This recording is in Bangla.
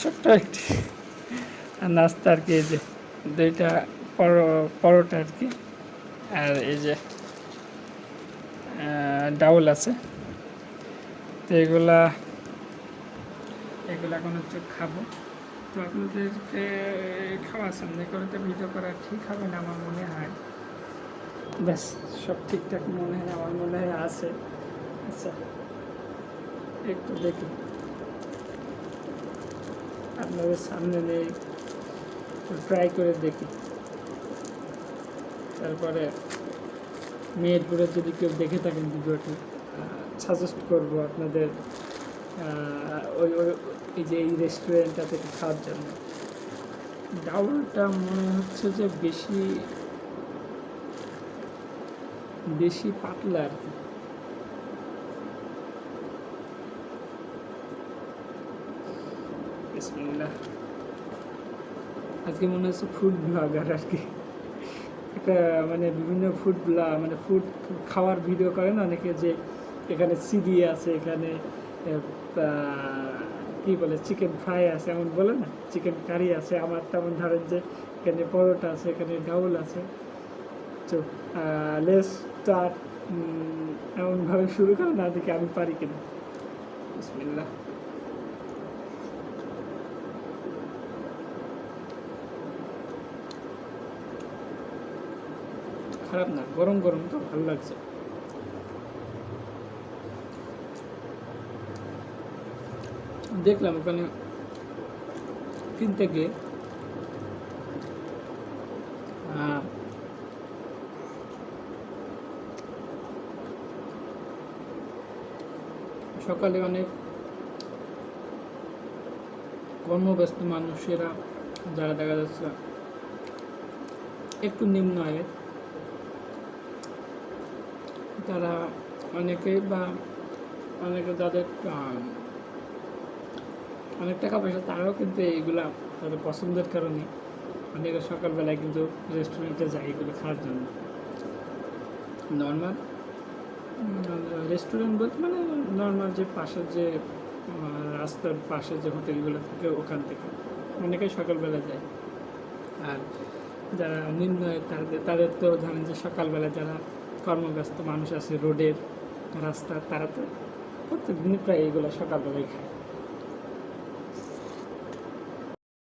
ছোট্ট একটি নাস্তা আর কি। এই যে দুইটা পরোটা আর কি, আর এই যে ডাউল আছে। তো এগুলা এখন হচ্ছে খাবো। তো আপনাদেরকে খাওয়ার সামনে করে তো ভিডিও করা ঠিক হবে না আমার মনে হয়। ব্যাস সব ঠিকঠাক মনে হয়, আমার মনে হয় আছে। আচ্ছা, একটু দেখি আপনাদের সামনে নেই, ট্রাই করে দেখি। তারপরে মেহেরপুরে যদি কেউ দেখে থাকেন ভিডিওটি, সাজেস্ট করবো আপনাদের ওই এই যে এই রেস্টুরেন্টটা থেকে খাওয়ার জন্য। ডাউলটা মনে হচ্ছে যে বেশি পাতলা আর কি। বিসমিল্লাহ। আজকে মনে হচ্ছে ফুড ব্লগার আর কি, একটা মানে বিভিন্ন ফুড মানে ফুড খাওয়ার ভিডিও করে না অনেকে, যে এখানে সিডি আছে, এখানে কি বলে চিকেন ফ্রাই আছে এমন বলে না, চিকেন কারি আছে। আমার তেমন ধরেন যে এখানে পরোটা আছে, এখানে ডাউল আছে। তো লেস স্টার্ট এমনভাবে শুরু করে না, দেখি আমি পারি কিনা। বিসমিল্লাহ। খারাপ না, গরম গরম তো ভালো লাগছে। দেখলাম ওখানে কিনতে গিয়ে সকালে অনেক কর্মব্যস্ত মানুষেরা, যারা দেখা যাচ্ছে একটু নিম্ন আয়ের, তারা অনেকেই বা অনেকে যাদের অনেক টাকা পয়সা, তারাও কিন্তু এইগুলা তাদের পছন্দের কারণে অনেকে সকালবেলায় কিন্তু রেস্টুরেন্টে যায় এগুলো খাওয়ার জন্য। নর্মাল রেস্টুরেন্ট বলতে মানে নর্মাল যে পাশের যে রাস্তার পাশে যে হোটেলগুলো থাকে ওখান থেকে অনেকেই সকালবেলা যায়। আর যারা নিম্ন তাদের তো জানেন যে সকালবেলা যারা কর্মব্যস্ত মানুষ আছে রোডের রাস্তা, তারা তো প্রত্যেক দিনই প্রায় এইগুলো সকালবেলায় খায়।